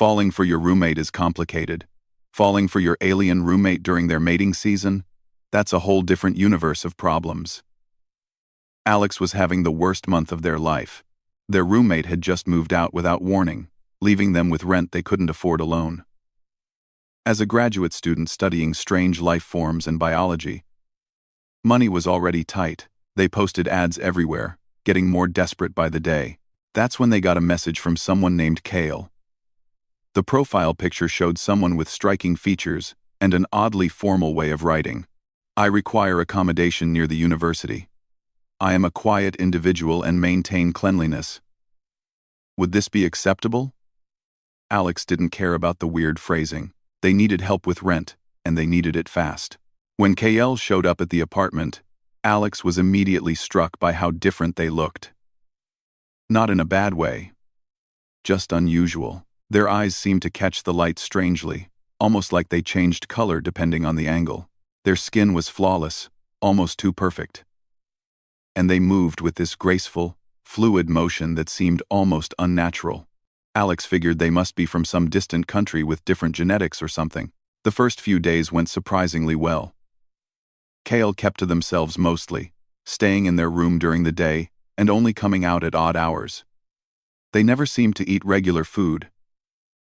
Falling for your roommate is complicated. Falling for your alien roommate during their mating season? That's a whole different universe of problems. Alex was having the worst month of their life. Their roommate had just moved out without warning, leaving them with rent they couldn't afford alone. As a graduate student studying strange life forms and biology, money was already tight. They posted ads everywhere, getting more desperate by the day. That's when they got a message from someone named Kale. The profile picture showed someone with striking features and an oddly formal way of writing. I require accommodation near the university. I am a quiet individual and maintain cleanliness. Would this be acceptable? Alex didn't care about the weird phrasing. They needed help with rent, and they needed it fast. When Kale showed up at the apartment, Alex was immediately struck by how different they looked. Not in a bad way. Just unusual. Their eyes seemed to catch the light strangely, almost like they changed color depending on the angle. Their skin was flawless, almost too perfect. And they moved with this graceful, fluid motion that seemed almost unnatural. Alex figured they must be from some distant country with different genetics or something. The first few days went surprisingly well. Kale kept to themselves mostly, staying in their room during the day and only coming out at odd hours. They never seemed to eat regular food,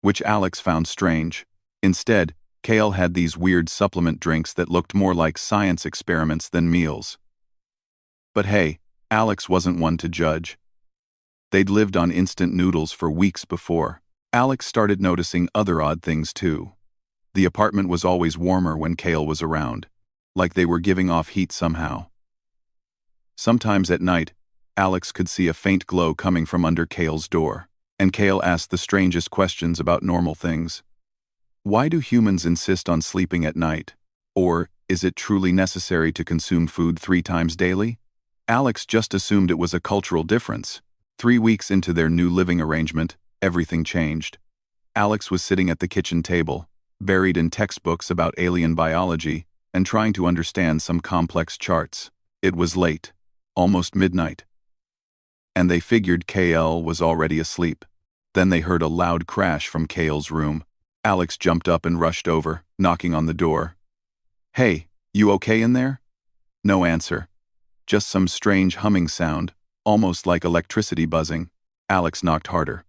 which Alex found strange. Instead, Kale had these weird supplement drinks that looked more like science experiments than meals. But hey, Alex wasn't one to judge. They'd lived on instant noodles for weeks before. Alex started noticing other odd things too. The apartment was always warmer when Kale was around, like they were giving off heat somehow. Sometimes at night, Alex could see a faint glow coming from under Kale's door, and Kale asked the strangest questions about normal things. Why do humans insist on sleeping at night? Or, is it truly necessary to consume food 3 times daily? Alex just assumed it was a cultural difference. 3 weeks into their new living arrangement, everything changed. Alex was sitting at the kitchen table, buried in textbooks about alien biology, and trying to understand some complex charts. It was late, almost midnight. And they figured Kale was already asleep. Then they heard a loud crash from Kale's room. Alex jumped up and rushed over, knocking on the door. "Hey, you okay in there?" No answer. Just some strange humming sound, almost like electricity buzzing. Alex knocked harder.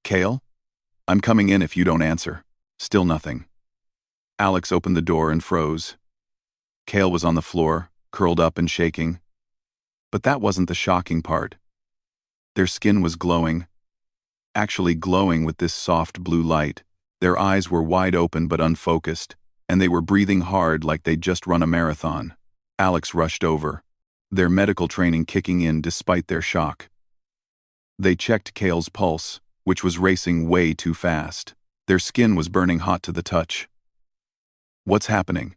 "Kale? I'm coming in if you don't answer." Still nothing. Alex opened the door and froze. Kale was on the floor, curled up and shaking. But that wasn't the shocking part. Their skin was glowing. Actually glowing with this soft blue light. Their eyes were wide open but unfocused, and they were breathing hard like they'd just run a marathon. Alex rushed over, their medical training kicking in despite their shock. They checked Kale's pulse, which was racing way too fast. Their skin was burning hot to the touch. "What's happening?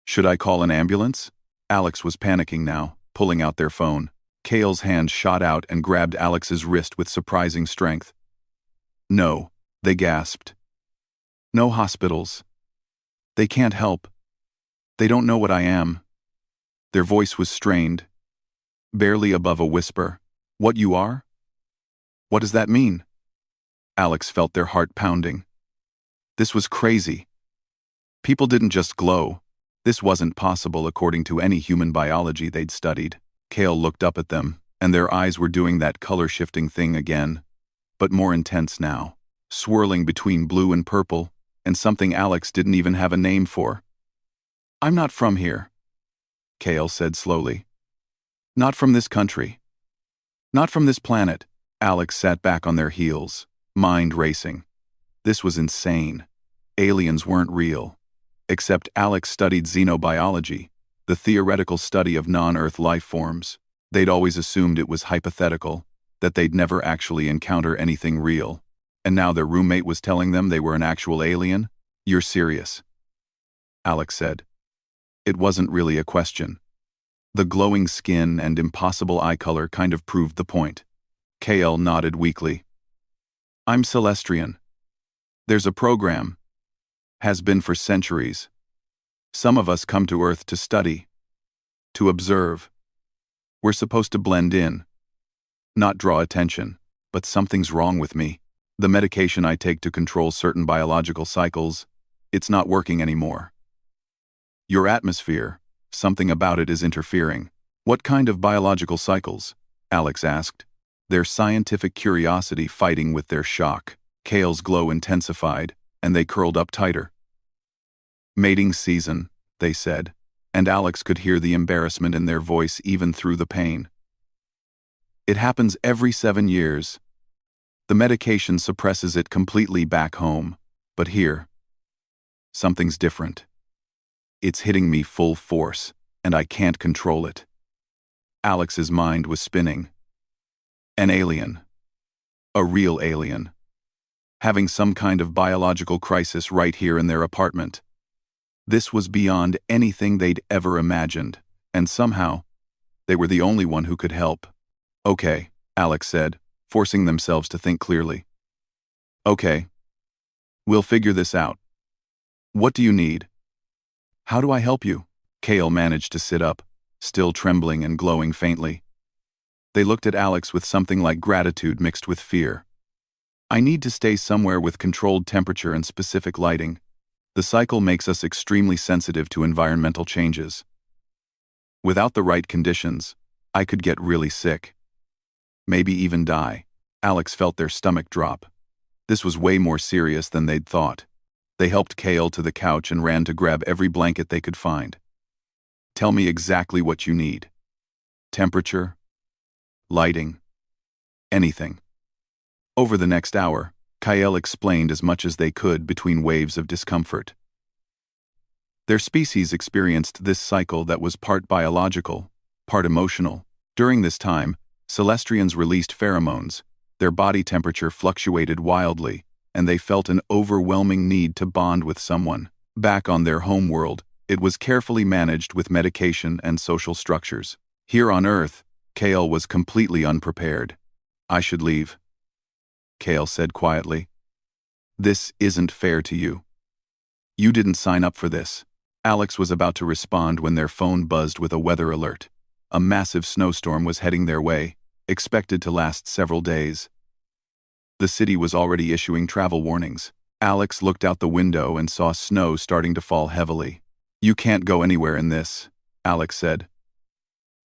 Should I call an ambulance?" Alex was panicking now, pulling out their phone. Kale's hand shot out and grabbed Alex's wrist with surprising strength. "No," they gasped. "No hospitals. They can't help. They don't know what I am." Their voice was strained, barely above a whisper. "What you are? What does that mean?" Alex felt their heart pounding. This was crazy. People didn't just glow. This wasn't possible according to any human biology they'd studied. Kale looked up at them, and their eyes were doing that color-shifting thing again, but more intense now, swirling between blue and purple, and something Alex didn't even have a name for. "I'm not from here," Kale said slowly. "Not from this country. Not from this planet." Alex sat back on their heels, mind racing. This was insane. Aliens weren't real. Except Alex studied xenobiology, the theoretical study of non-Earth life forms. They'd always assumed it was hypothetical, that they'd never actually encounter anything real. And now their roommate was telling them they were an actual alien? "You're serious," Alex said. It wasn't really a question. The glowing skin and impossible eye color kind of proved the point. Kale nodded weakly. "I'm Celestrian. There's a program. Has been for centuries. Some of us come to Earth to study, to observe. We're supposed to blend in, not draw attention, but something's wrong with me." The medication I take to control certain biological cycles, it's not working anymore. Your atmosphere, something about it is interfering. What kind of biological cycles? Alex asked, their scientific curiosity fighting with their shock. Kale's glow intensified, and they curled up tighter. Mating season, they said, and Alex could hear the embarrassment in their voice even through the pain. It happens every 7 years. The medication suppresses it completely back home, but here, something's different. It's hitting me full force, and I can't control it. Alex's mind was spinning. An alien. A real alien. Having some kind of biological crisis right here in their apartment. This was beyond anything they'd ever imagined, and somehow, they were the only one who could help. Okay, Alex said, forcing themselves to think clearly. Okay. We'll figure this out. What do you need? How do I help you? Kale managed to sit up, still trembling and glowing faintly. They looked at Alex with something like gratitude mixed with fear. I need to stay somewhere with controlled temperature and specific lighting. The cycle makes us extremely sensitive to environmental changes. Without the right conditions, I could get really sick. Maybe even die. Alex felt their stomach drop. This was way more serious than they'd thought. They helped Kale to the couch and ran to grab every blanket they could find. Tell me exactly what you need. Temperature? Lighting? Anything. Over the next hour, Kale explained as much as they could between waves of discomfort. Their species experienced this cycle that was part biological, part emotional. During this time, Celestrians released pheromones, their body temperature fluctuated wildly, and they felt an overwhelming need to bond with someone. Back on their home world, it was carefully managed with medication and social structures. Here on Earth, Kale was completely unprepared. I should leave, Kale said quietly. This isn't fair to you. You didn't sign up for this. Alex was about to respond when their phone buzzed with a weather alert. A massive snowstorm was heading their way, expected to last several days. The city was already issuing travel warnings. Alex looked out the window and saw snow starting to fall heavily. You can't go anywhere in this, Alex said.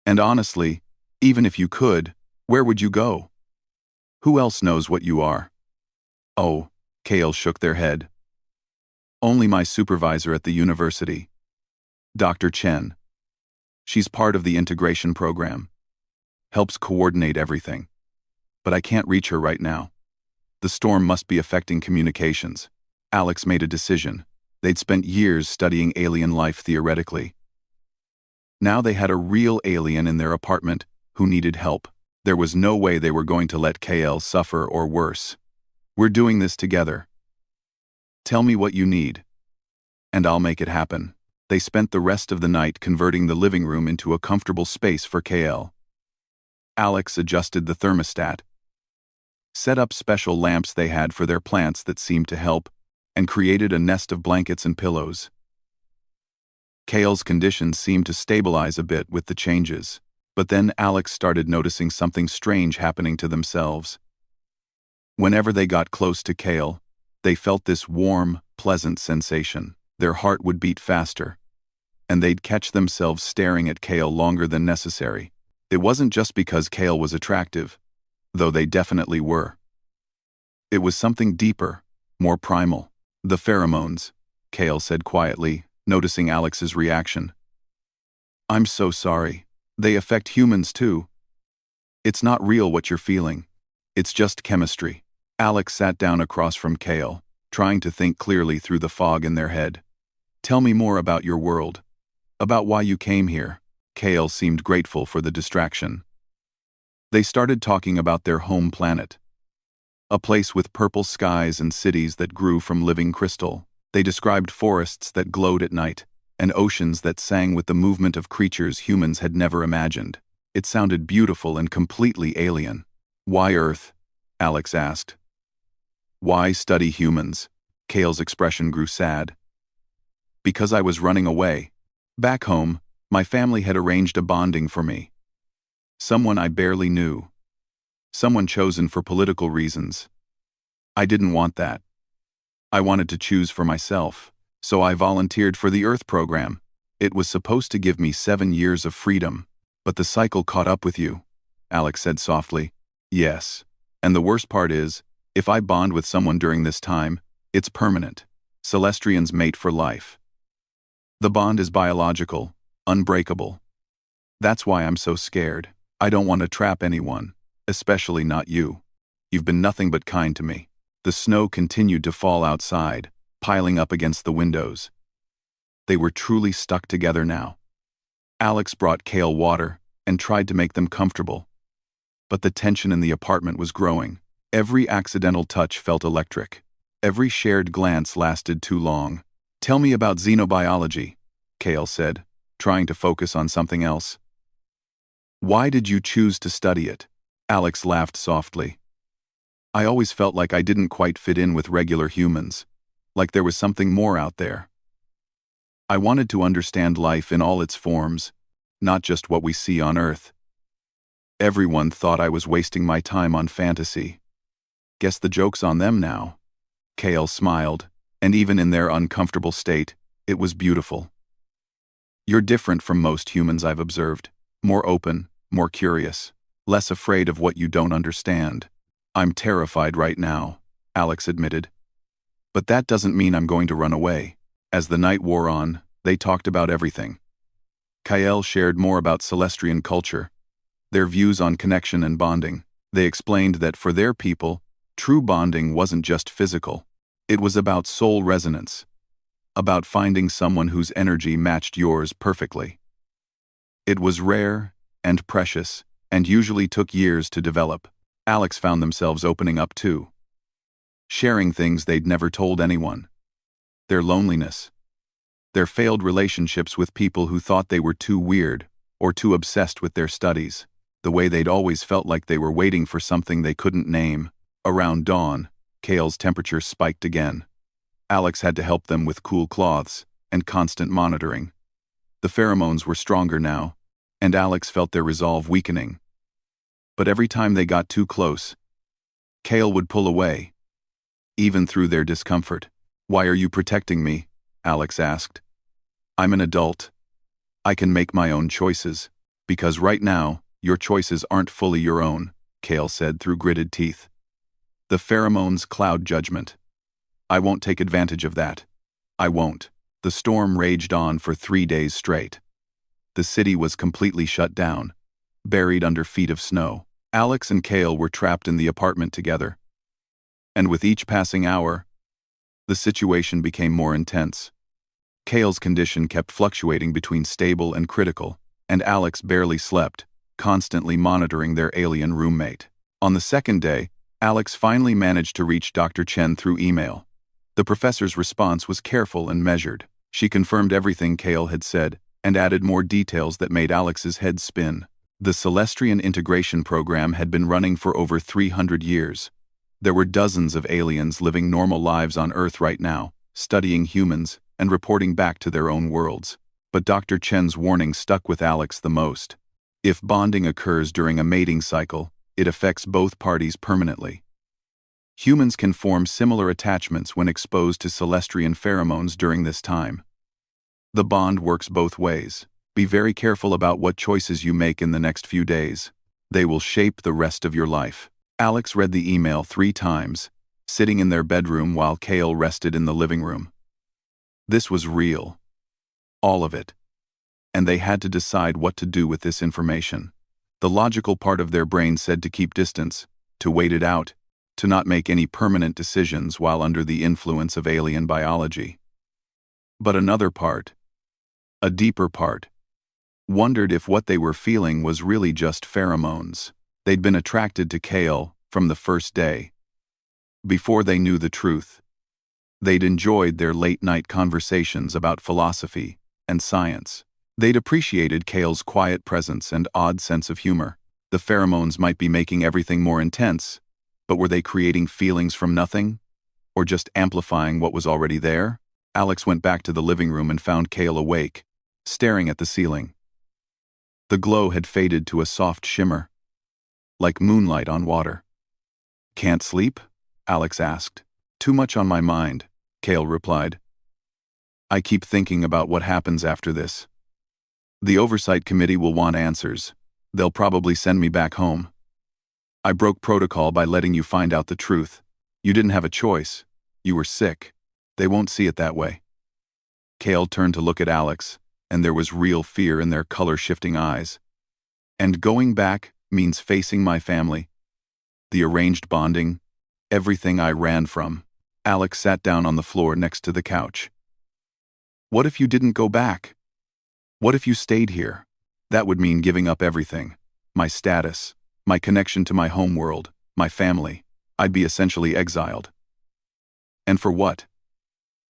And honestly, even if you could, where would you go? Who else knows what you are? Oh, Kale shook their head. Only my supervisor at the university. Dr. Chen. She's part of the integration program. Helps coordinate everything. But I can't reach her right now. The storm must be affecting communications. Alex made a decision. They'd spent years studying alien life theoretically. Now they had a real alien in their apartment who needed help. There was no way they were going to let KL suffer or worse. We're doing this together. Tell me what you need, and I'll make it happen. They spent the rest of the night converting the living room into a comfortable space for KL. Alex adjusted the thermostat, set up special lamps they had for their plants that seemed to help, and created a nest of blankets and pillows. KL's condition seemed to stabilize a bit with the changes, but then Alex started noticing something strange happening to themselves. Whenever they got close to KL, they felt this warm, pleasant sensation. Their heart would beat faster, and they'd catch themselves staring at KL longer than necessary. It wasn't just because KL was attractive, though they definitely were. It was something deeper, more primal. The pheromones, KL said quietly, noticing Alex's reaction. I'm so sorry. They affect humans too. It's not real what you're feeling. It's just chemistry. Alex sat down across from KL, trying to think clearly through the fog in their head. Tell me more about your world. About why you came here. KL seemed grateful for the distraction. They started talking about their home planet. A place with purple skies and cities that grew from living crystal. They described forests that glowed at night, and oceans that sang with the movement of creatures humans had never imagined. It sounded beautiful and completely alien. Why Earth? Alex asked. Why study humans? KL's expression grew sad. Because I was running away. Back home, my family had arranged a bonding for me. Someone I barely knew. Someone chosen for political reasons. I didn't want that. I wanted to choose for myself, so I volunteered for the Earth program. It was supposed to give me 7 years of freedom, but the cycle caught up with you, Alex said softly. Yes. And the worst part is, if I bond with someone during this time, it's permanent. Celestrians mate for life. The bond is biological, unbreakable. That's why I'm so scared. I don't want to trap anyone, especially not you. You've been nothing but kind to me. The snow continued to fall outside, piling up against the windows. They were truly stuck together now. Alex brought Kale water and tried to make them comfortable. But the tension in the apartment was growing. Every accidental touch felt electric. Every shared glance lasted too long. Tell me about xenobiology, Kale said, trying to focus on something else. Why did you choose to study it? Alex laughed softly. I always felt like I didn't quite fit in with regular humans, like there was something more out there. I wanted to understand life in all its forms, not just what we see on Earth. Everyone thought I was wasting my time on fantasy. Guess the joke's on them now. Kale smiled, and even in their uncomfortable state, it was beautiful. You're different from most humans I've observed. More open, more curious, less afraid of what you don't understand. I'm terrified right now, Alex admitted. But that doesn't mean I'm going to run away. As the night wore on, they talked about everything. Kyle shared more about Celestrian culture, their views on connection and bonding. They explained that for their people, true bonding wasn't just physical. It was about soul resonance, about finding someone whose energy matched yours perfectly. It was rare and precious, and usually took years to develop. Alex found themselves opening up too, sharing things they'd never told anyone. Their loneliness, their failed relationships with people who thought they were too weird or too obsessed with their studies, the way they'd always felt like they were waiting for something they couldn't name. Around dawn, Kale's temperature spiked again. Alex had to help them with cool cloths and constant monitoring. The pheromones were stronger now, and Alex felt their resolve weakening. But every time they got too close, Kale would pull away, even through their discomfort. Why are you protecting me? Alex asked. I'm an adult. I can make my own choices. Because right now, your choices aren't fully your own, Kale said through gritted teeth. The pheromones cloud judgment. I won't take advantage of that. I won't. The storm raged on for 3 days straight. The city was completely shut down, buried under feet of snow. Alex and Kale were trapped in the apartment together. And with each passing hour, the situation became more intense. Kale's condition kept fluctuating between stable and critical, and Alex barely slept, constantly monitoring their alien roommate. On the second day, Alex finally managed to reach Dr. Chen through email. The professor's response was careful and measured. She confirmed everything Kale had said and added more details that made Alex's head spin. The Celestrian integration program had been running for over 300 years. There were dozens of aliens living normal lives on Earth right now, studying humans and reporting back to their own worlds. But Dr. Chen's warning stuck with Alex the most. If bonding occurs during a mating cycle, it affects both parties permanently. Humans can form similar attachments when exposed to Celestrian pheromones during this time. The bond works both ways. Be very careful about what choices you make in the next few days. They will shape the rest of your life. Alex read the email 3 times, sitting in their bedroom while Kale rested in the living room. This was real. All of it. And they had to decide what to do with this information. The logical part of their brain said to keep distance, to wait it out, to not make any permanent decisions while under the influence of alien biology. But another part, a deeper part, wondered if what they were feeling was really just pheromones. They'd been attracted to Kale from the first day. Before they knew the truth, they'd enjoyed their late-night conversations about philosophy and science. They'd appreciated Kale's quiet presence and odd sense of humor. The pheromones might be making everything more intense, but were they creating feelings from nothing? Or just amplifying what was already there? Alex went back to the living room and found Kale awake, staring at the ceiling. The glow had faded to a soft shimmer, like moonlight on water. Can't sleep? Alex asked. Too much on my mind, Kale replied. I keep thinking about what happens after this. The oversight committee will want answers. They'll probably send me back home. I broke protocol by letting you find out the truth. You didn't have a choice. You were sick. They won't see it that way. Kale turned to look at Alex, and there was real fear in their color-shifting eyes. And going back means facing my family. The arranged bonding, everything I ran from. Alex sat down on the floor next to the couch. What if you didn't go back? What if you stayed here? That would mean giving up everything. My status, my connection to my home world, my family. I'd be essentially exiled. And for what?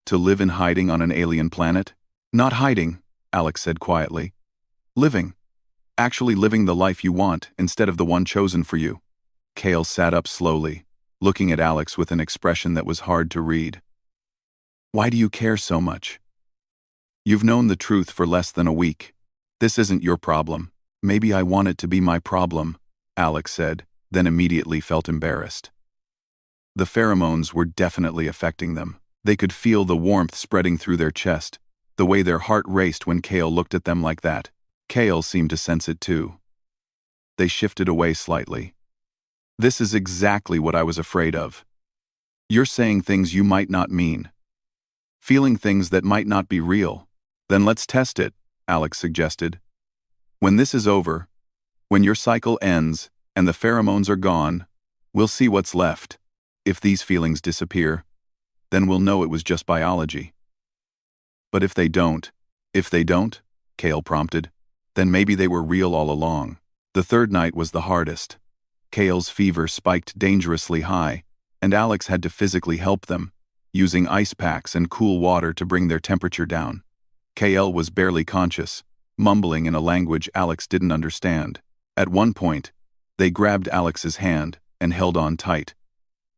To live in hiding on an alien planet? Not hiding, Alex said quietly. Living. Actually living the life you want instead of the one chosen for you. Kale sat up slowly, looking at Alex with an expression that was hard to read. Why do you care so much? You've known the truth for less than a week. This isn't your problem. Maybe I want it to be my problem, Alex said, then immediately felt embarrassed. The pheromones were definitely affecting them. They could feel the warmth spreading through their chest, the way their heart raced when Kale looked at them like that. Kale seemed to sense it too. They shifted away slightly. This is exactly what I was afraid of. You're saying things you might not mean. Feeling things that might not be real. Then let's test it, Alex suggested. When this is over, when your cycle ends and the pheromones are gone, we'll see what's left. If these feelings disappear, then we'll know it was just biology. But if they don't, Kale prompted, then maybe they were real all along. The third night was the hardest. Kale's fever spiked dangerously high, and Alex had to physically help them, using ice packs and cool water to bring their temperature down. Kale was barely conscious, mumbling in a language Alex didn't understand. At one point, they grabbed Alex's hand and held on tight,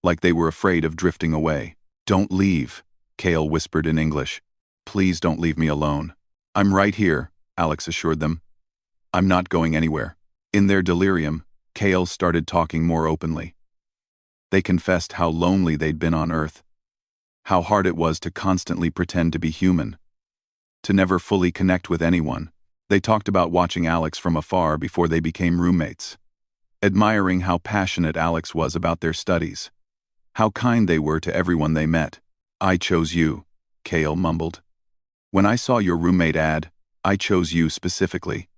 like they were afraid of drifting away. Don't leave, Kale whispered in English. Please don't leave me alone. I'm right here, Alex assured them. I'm not going anywhere. In their delirium, Kale started talking more openly. They confessed how lonely they'd been on Earth, how hard it was to constantly pretend to be human, to never fully connect with anyone. They talked about watching Alex from afar before they became roommates, admiring how passionate Alex was about their studies, how kind they were to everyone they met. I chose you, Kale mumbled. When I saw your roommate ad, I chose you specifically.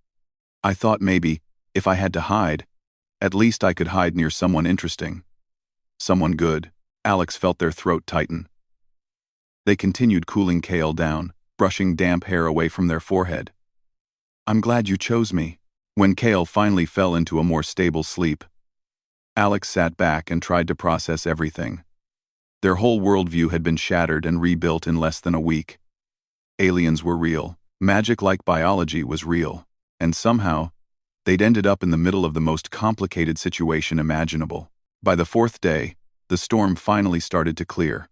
I thought maybe, if I had to hide, at least I could hide near someone interesting. Someone good. Alex felt their throat tighten. They continued cooling Kale down, brushing damp hair away from their forehead. I'm glad you chose me. When Kale finally fell into a more stable sleep, Alex sat back and tried to process everything. Their whole worldview had been shattered and rebuilt in less than a week. Aliens were real. Magic like biology was real. And somehow, they'd ended up in the middle of the most complicated situation imaginable. By the fourth day, the storm finally started to clear.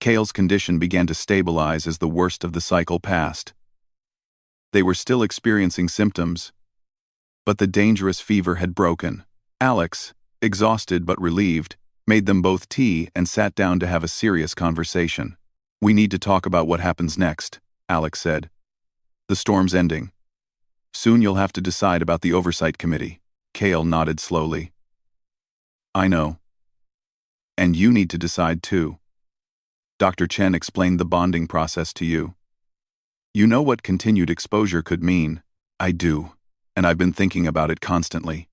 Kale's condition began to stabilize as the worst of the cycle passed. They were still experiencing symptoms, but the dangerous fever had broken. Alex, exhausted but relieved, made them both tea and sat down to have a serious conversation. We need to talk about what happens next, Alex said. The storm's ending. Soon you'll have to decide about the oversight committee. Kale nodded slowly. I know. And you need to decide too. Dr. Chen explained the bonding process to you. You know what continued exposure could mean. I do, and I've been thinking about it constantly.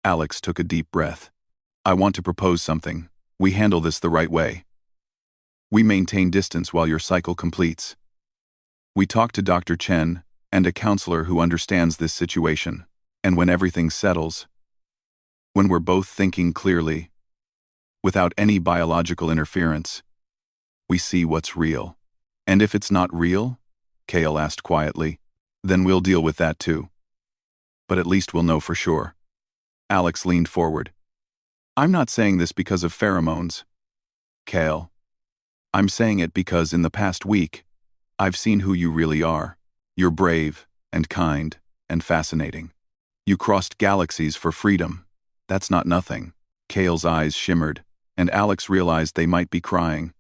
Alex took a deep breath. I want to propose something. We handle this the right way. We maintain distance while your cycle completes. We talk to Dr. Chen and a counselor who understands this situation, and when everything settles, when we're both thinking clearly, without any biological interference, we see what's real. And if it's not real, Kale asked quietly, then we'll deal with that too. But at least we'll know for sure. Alex leaned forward. I'm not saying this because of pheromones, Kale. I'm saying it because in the past week, I've seen who you really are. You're brave and kind and fascinating. You crossed galaxies for freedom. That's not nothing. Kale's eyes shimmered, and Alex realized they might be crying.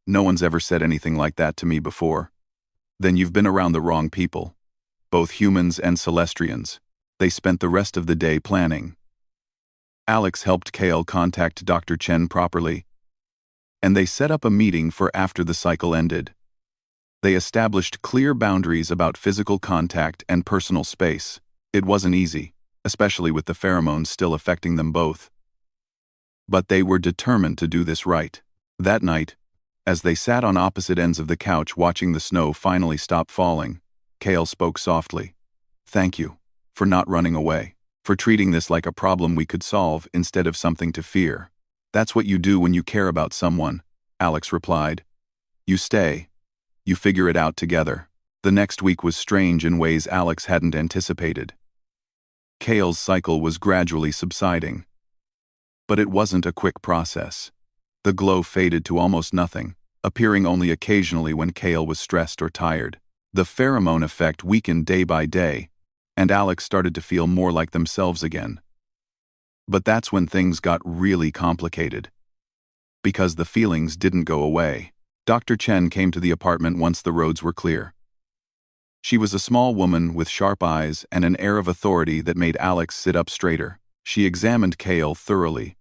No one's ever said anything like that to me before. Then you've been around the wrong people. Both humans and Celestrians. They spent the rest of the day planning. Alex helped Kale contact Dr. Chen properly, and they set up a meeting for after the cycle ended. They established clear boundaries about physical contact and personal space. It wasn't easy, especially with the pheromones still affecting them both. But they were determined to do this right. That night, as they sat on opposite ends of the couch watching the snow finally stop falling, Kale spoke softly. "Thank you for not running away, for treating this like a problem we could solve instead of something to fear. That's what you do when you care about someone," Alex replied. "You stay. You figure it out together." The next week was strange in ways Alex hadn't anticipated. Kale's cycle was gradually subsiding. But it wasn't a quick process. The glow faded to almost nothing, appearing only occasionally when Kale was stressed or tired. The pheromone effect weakened day by day, and Alex started to feel more like themselves again. But that's when things got really complicated. Because the feelings didn't go away. Dr. Chen came to the apartment once the roads were clear. She was a small woman with sharp eyes and an air of authority that made Alex sit up straighter. She examined Kale thoroughly,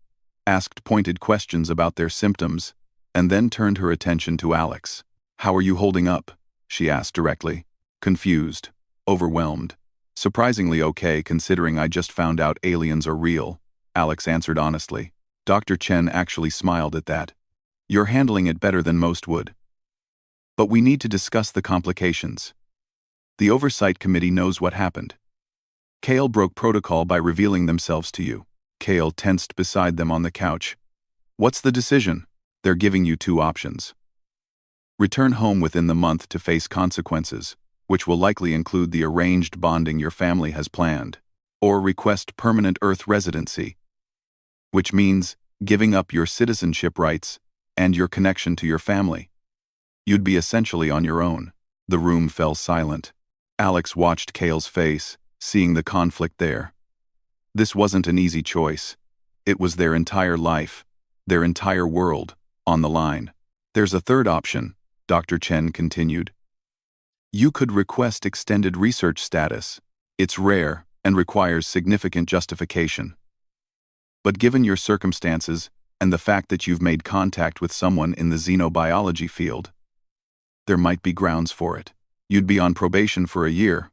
asked pointed questions about their symptoms, and then turned her attention to Alex. "How are you holding up?" she asked directly. "Confused, overwhelmed. Surprisingly okay considering I just found out aliens are real," Alex answered honestly. Dr. Chen actually smiled at that. "You're handling it better than most would. But we need to discuss the complications. The oversight committee knows what happened. Kale broke protocol by revealing themselves to you." Kale tensed beside them on the couch. "What's the decision?" "They're giving you two options. Return home within the month to face consequences, which will likely include the arranged bonding your family has planned, or request permanent Earth residency, which means giving up your citizenship rights and your connection to your family. You'd be essentially on your own." The room fell silent. Alex watched Kale's face, seeing the conflict there. This wasn't an easy choice. It was their entire life, their entire world, on the line. "There's a third option," Dr. Chen continued. "You could request extended research status. It's rare and requires significant justification. But given your circumstances and the fact that you've made contact with someone in the xenobiology field, there might be grounds for it. You'd be on probation for a year.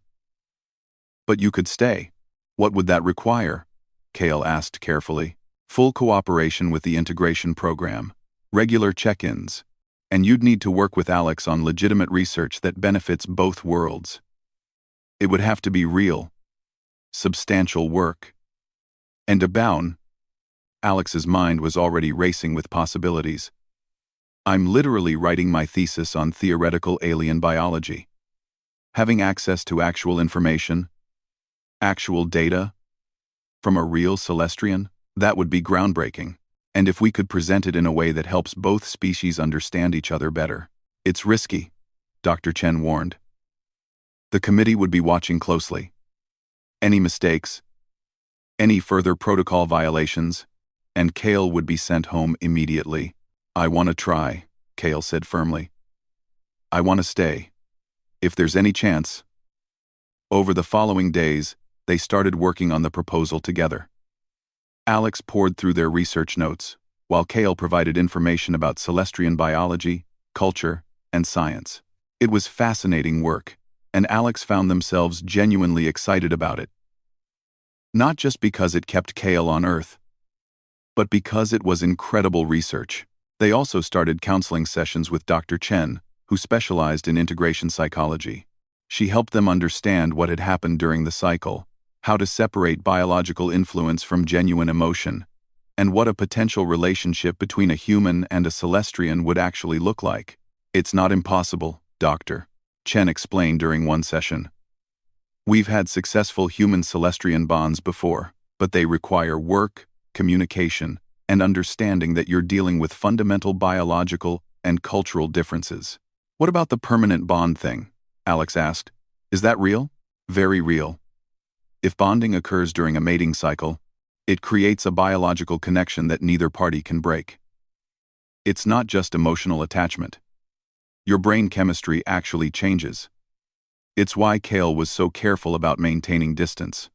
But you could stay. What would that require?" Kale asked carefully. "Full cooperation with the integration program, regular check-ins, and you'd need to work with Alex on legitimate research that benefits both worlds. It would have to be real, substantial work. And abound." Alex's mind was already racing with possibilities. "I'm literally writing my thesis on theoretical alien biology. Having access to actual information, actual data, from a real Celestrian, that would be groundbreaking. And if we could present it in a way that helps both species understand each other better." "It's risky," Dr. Chen warned. "The committee would be watching closely. Any mistakes, any further protocol violations, and Kale would be sent home immediately." "I want to try," Kale said firmly. "I want to stay, if there's any chance." Over the following days, they started working on the proposal together. Alex poured through their research notes, while Kale provided information about Celestrian biology, culture, and science. It was fascinating work, and Alex found themselves genuinely excited about it. Not just because it kept Kale on Earth, but because it was incredible research. They also started counseling sessions with Dr. Chen, who specialized in integration psychology. She helped them understand what had happened during the cycle, how to separate biological influence from genuine emotion, and what a potential relationship between a human and a Celestrian would actually look like. "It's not impossible, Dr. Chen explained during one session. "We've had successful human-Celestrian bonds before, but they require work, communication, and understanding that you're dealing with fundamental biological and cultural differences." "What about the permanent bond thing?" Alex asked. "Is that real?" "Very real. If bonding occurs during a mating cycle, It creates a biological connection that neither party can break. It's not just emotional attachment. Your brain chemistry actually changes. It's why Kale was so careful about maintaining distance.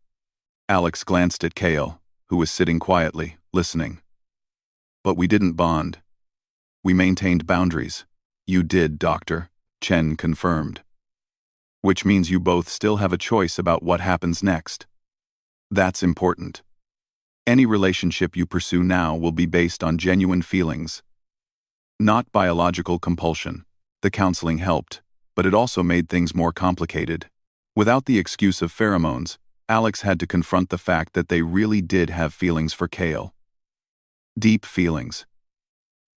Alex glanced at Kale, who was sitting quietly, listening. But we didn't bond. We maintained boundaries. You did, Doctor, Chen confirmed. Which means you both still have a choice about what happens next. That's important. Any relationship you pursue now will be based on genuine feelings, not biological compulsion. The counseling helped, but it also made things more complicated. Without the excuse of pheromones, Alex had to confront the fact that they really did have feelings for Kale. Deep feelings.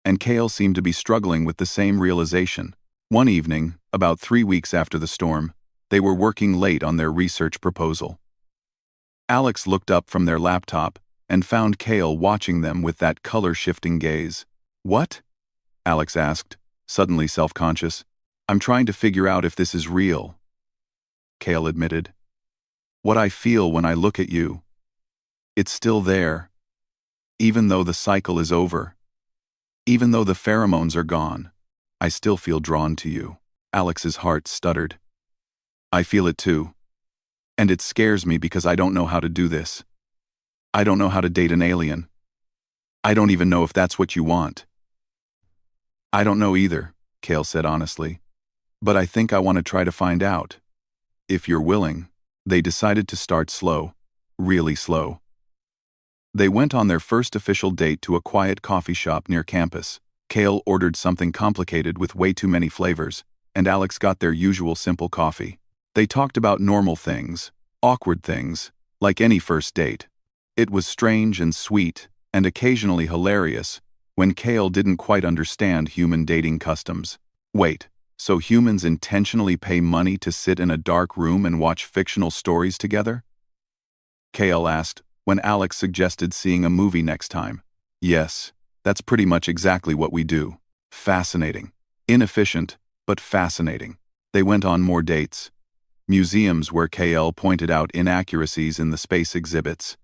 And Kale seemed to be struggling with the same realization. One evening, about 3 weeks after the storm, they were working late on their research proposal. Alex looked up from their laptop and found Kale watching them with that color-shifting gaze. "What?" Alex asked, suddenly self-conscious. "I'm trying to figure out if this is real," Kale admitted. "What I feel when I look at you. It's still there. Even though the cycle is over. Even though the pheromones are gone, I still feel drawn to you." Alex's heart stuttered. "I feel it too. And it scares me because I don't know how to do this. I don't know how to date an alien. I don't even know if that's what you want." "I don't know either," Kale said honestly. "But I think I want to try to find out. If you're willing." They decided to start slow, really slow. They went on their first official date to a quiet coffee shop near campus. Kale ordered something complicated with way too many flavors, and Alex got their usual simple coffee. They talked about normal things, awkward things, like any first date. It was strange and sweet, and occasionally hilarious, when Kale didn't quite understand human dating customs. Wait, so humans intentionally pay money to sit in a dark room and watch fictional stories together? Kale asked, when Alex suggested seeing a movie next time. "Yes, that's pretty much exactly what we do." Fascinating. Inefficient, but fascinating. They went on more dates. Museums where Kale pointed out inaccuracies in the space exhibits.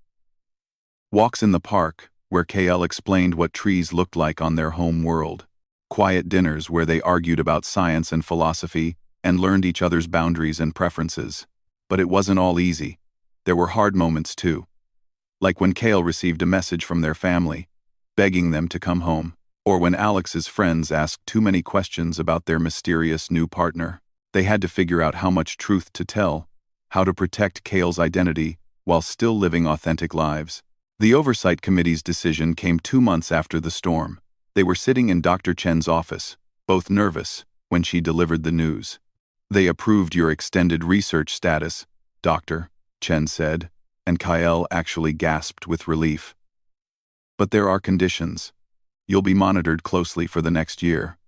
Walks in the park, where Kale explained what trees looked like on their home world. Quiet dinners where they argued about science and philosophy and learned each other's boundaries and preferences. But it wasn't all easy. There were hard moments too. Like when Kale received a message from their family, begging them to come home, or when Alex's friends asked too many questions about their mysterious new partner. They had to figure out how much truth to tell, how to protect Kale's identity while still living authentic lives. The Oversight Committee's decision came 2 months after the storm. They were sitting in Dr. Chen's office, both nervous, when she delivered the news. "They approved your extended research status, Doctor," Chen said, and Kyle actually gasped with relief. "But there are conditions. You'll be monitored closely for the next year.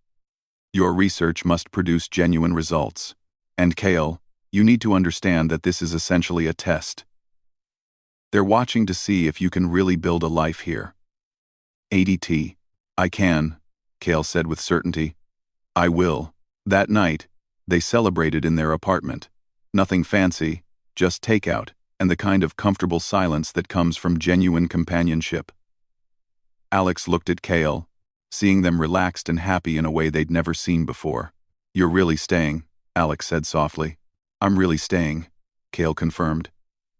Your research must produce genuine results. And Kale, you need to understand that this is essentially a test. They're watching to see if you can really build a life here." "ADT. I can," Kale said with certainty. "I will." That night, they celebrated in their apartment. Nothing fancy, just takeout, and the kind of comfortable silence that comes from genuine companionship. Alex looked at Kale, seeing them relaxed and happy in a way they'd never seen before. "You're really staying," Alex said softly. "I'm really staying," Kale confirmed.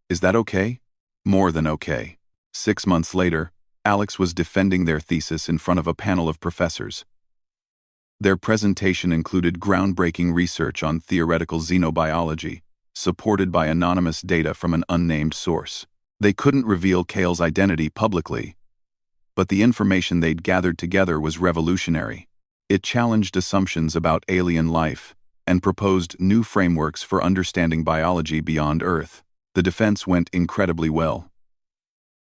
"Is that okay?" "More than okay." 6 months later, Alex was defending their thesis in front of a panel of professors. Their presentation included groundbreaking research on theoretical xenobiology, supported by anonymous data from an unnamed source. They couldn't reveal Kale's identity publicly, but the information they'd gathered together was revolutionary. It challenged assumptions about alien life and proposed new frameworks for understanding biology beyond Earth. The defense went incredibly well.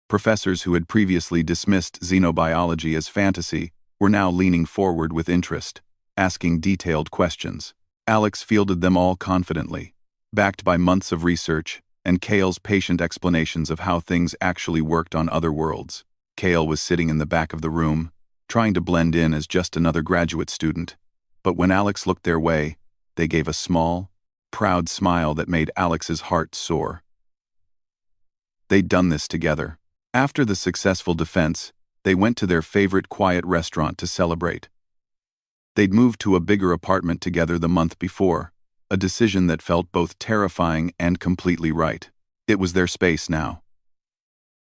Professors who had previously dismissed xenobiology as fantasy were now leaning forward with interest, asking detailed questions. Alex fielded them all confidently, backed by months of research and Kale's patient explanations of how things actually worked on other worlds. Kale was sitting in the back of the room, trying to blend in as just another graduate student. But when Alex looked their way, they gave a small, proud smile that made Alex's heart soar. They'd done this together. After the successful defense, they went to their favorite quiet restaurant to celebrate. They'd moved to a bigger apartment together the month before, a decision that felt both terrifying and completely right. It was their space now,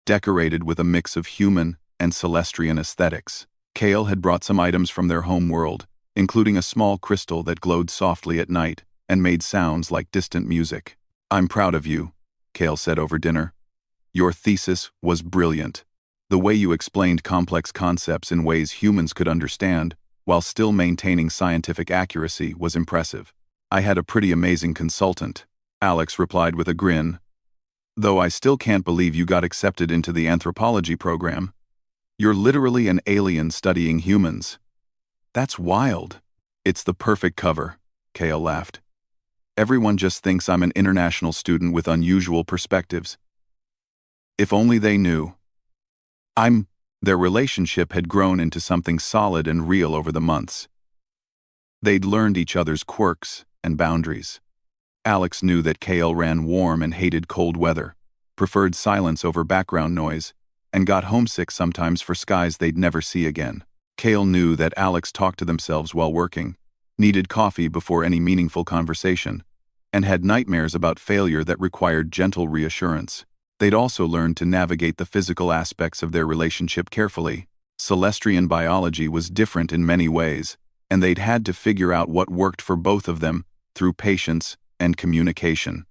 decorated with a mix of human and Celestian aesthetics. Kale had brought some items from their home world, including a small crystal that glowed softly at night and made sounds like distant music. "I'm proud of you," Kale said over dinner. "Your thesis was brilliant. The way you explained complex concepts in ways humans could understand, while still maintaining scientific accuracy, was impressive." "I had a pretty amazing consultant," Alex replied with a grin. "Though I still can't believe you got accepted into the anthropology program. You're literally an alien studying humans." "That's wild." "It's the perfect cover," Kale laughed. "Everyone just thinks I'm an international student with unusual perspectives. If only they knew. Their relationship had grown into something solid and real over the months. They'd learned each other's quirks and boundaries. Alex knew that Kale ran warm and hated cold weather, preferred silence over background noise, and got homesick sometimes for skies they'd never see again. Kale knew that Alex talked to themselves while working, needed coffee before any meaningful conversation, and had nightmares about failure that required gentle reassurance. They'd also learned to navigate the physical aspects of their relationship carefully. Celestian biology was different in many ways, and they'd had to figure out what worked for both of them through patience and communication.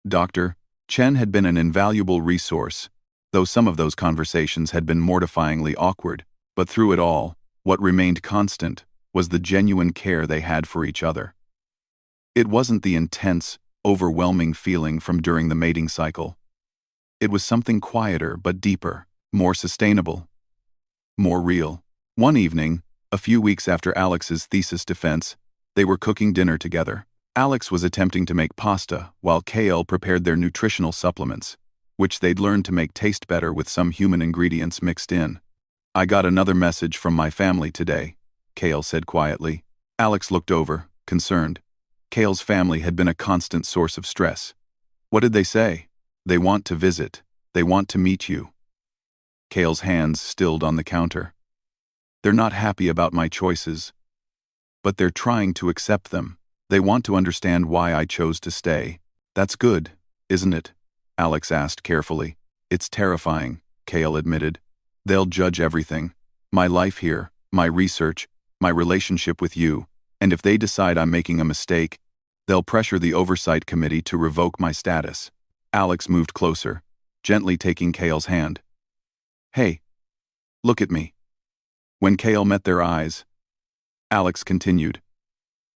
Dr. Chen had been an invaluable resource, though some of those conversations had been mortifyingly awkward. But through it all, what remained constant was the genuine care they had for each other. It wasn't the intense, overwhelming feeling from during the mating cycle. It was something quieter but deeper, more sustainable, more real. One evening, a few weeks after Alex's thesis defense, they were cooking dinner together. Alex was attempting to make pasta while Kale prepared their nutritional supplements, which they'd learned to make taste better with some human ingredients mixed in. "I got another message from my family today," Kale said quietly. Alex looked over, concerned. Kale's family had been a constant source of stress. "What did they say?" "They want to visit. They want to meet you." Kale's hands stilled on the counter. "They're not happy about my choices, but they're trying to accept them. They want to understand why I chose to stay." "That's good, isn't it?" Alex asked carefully. "It's terrifying," Kale admitted. "They'll judge everything. My life here, my research, my relationship with you, and if they decide I'm making a mistake, they'll pressure the oversight committee to revoke my status." Alex moved closer, gently taking Kale's hand. "Hey, look at me." When Kale met their eyes, Alex continued,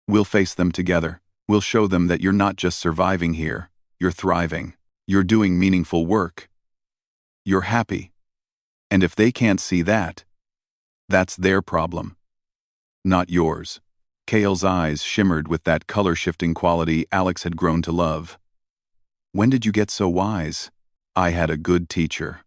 "We'll face them together. We'll show them that you're not just surviving here, you're thriving. You're doing meaningful work. You're happy. And if they can't see that, that's their problem, not yours." Kale's eyes shimmered with that color-shifting quality Alex had grown to love. "When did you get so wise?" "I had a good teacher.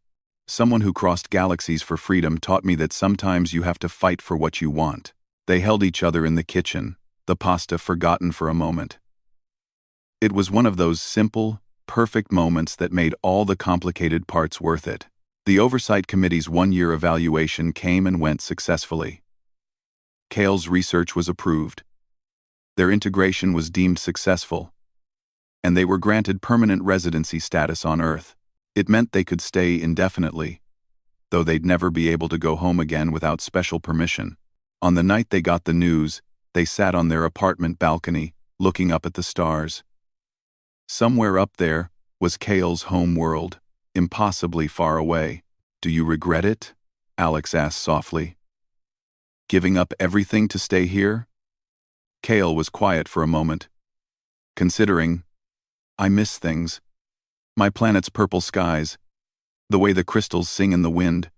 Someone who crossed galaxies for freedom taught me that sometimes you have to fight for what you want." They held each other in the kitchen, the pasta forgotten for a moment. It was one of those simple, perfect moments that made all the complicated parts worth it. The Oversight Committee's one-year evaluation came and went successfully. Kale's research was approved. Their integration was deemed successful, and they were granted permanent residency status on Earth. It meant they could stay indefinitely, though they'd never be able to go home again without special permission. On the night they got the news, they sat on their apartment balcony, looking up at the stars. Somewhere up there was Kale's home world, impossibly far away. "Do you regret it?" Alex asked softly. "Giving up everything to stay here?" Kale was quiet for a moment, considering. "I miss things. My planet's purple skies, the way the crystals sing in the wind,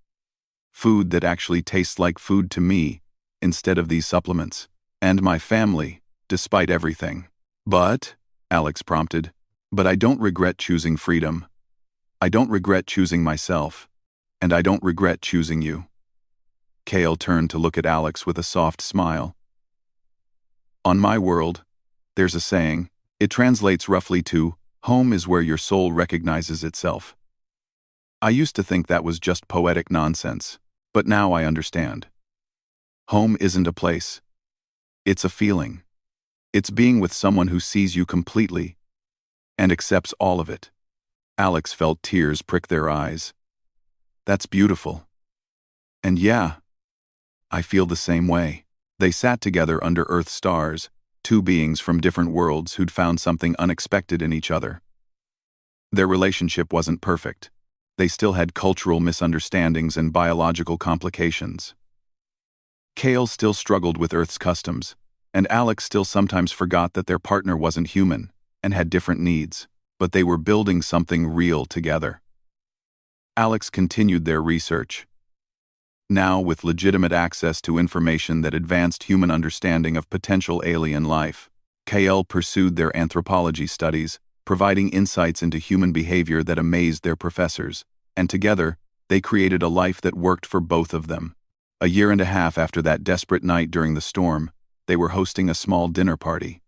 food that actually tastes like food to me instead of these supplements, and my family, despite everything." "But," Alex prompted, "but I don't regret choosing freedom. I don't regret choosing myself, and I don't regret choosing you." Kale turned to look at Alex with a soft smile. "On my world, there's a saying. It translates roughly to, 'Home is where your soul recognizes itself.' I used to think that was just poetic nonsense, but now I understand. Home isn't a place. It's a feeling. It's being with someone who sees you completely and accepts all of it. Alex felt tears prick their eyes. That's beautiful. And yeah, I feel the same way. They sat together under Earth's stars, two beings from different worlds who'd found something unexpected in each other. Their relationship wasn't perfect. They still had cultural misunderstandings and biological complications. Kale still struggled with Earth's customs, and Alex still sometimes forgot that their partner wasn't human and had different needs, but they were building something real together. Alex continued their research. Now, with legitimate access to information that advanced human understanding of potential alien life, Kale pursued their anthropology studies, providing insights into human behavior that amazed their professors, and together, they created a life that worked for both of them. A year and a half after that desperate night during the storm, they were hosting a small dinner party.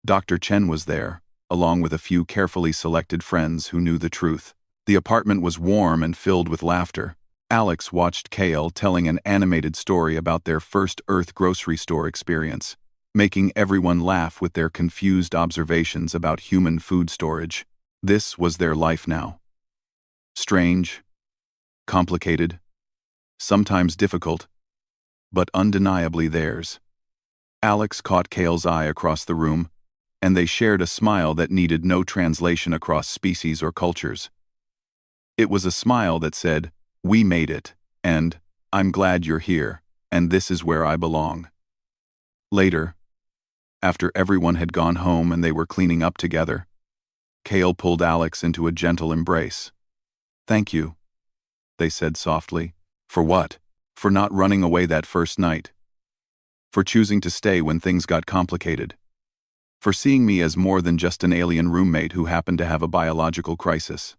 Dr. Chen was there, along with a few carefully selected friends who knew the truth. The apartment was warm and filled with laughter. Alex watched Kale telling an animated story about their first Earth grocery store experience, making everyone laugh with their confused observations about human food storage. This was their life now. Strange, complicated, sometimes difficult, but undeniably theirs. Alex caught Kale's eye across the room, and they shared a smile that needed no translation across species or cultures. It was a smile that said, "We made it," and "I'm glad you're here, and this is where I belong." Later, after everyone had gone home and they were cleaning up together, Kale pulled Alex into a gentle embrace. "Thank you," they said softly. "For what?" "For not running away that first night. For choosing to stay when things got complicated. For seeing me as more than just an alien roommate who happened to have a biological crisis."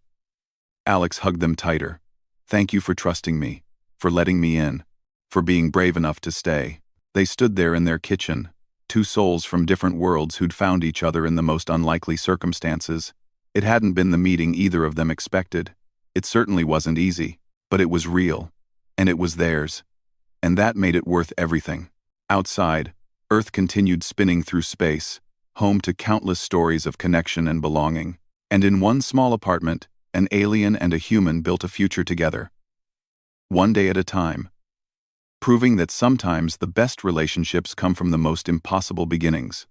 Alex hugged them tighter. "Thank you for trusting me, for letting me in, for being brave enough to stay." They stood there in their kitchen, two souls from different worlds who'd found each other in the most unlikely circumstances. It hadn't been the meeting either of them expected. It certainly wasn't easy, but it was real, and it was theirs, and that made it worth everything. Outside, Earth continued spinning through space, home to countless stories of connection and belonging. And in one small apartment, an alien and a human built a future together. One day at a time. Proving that sometimes the best relationships come from the most impossible beginnings.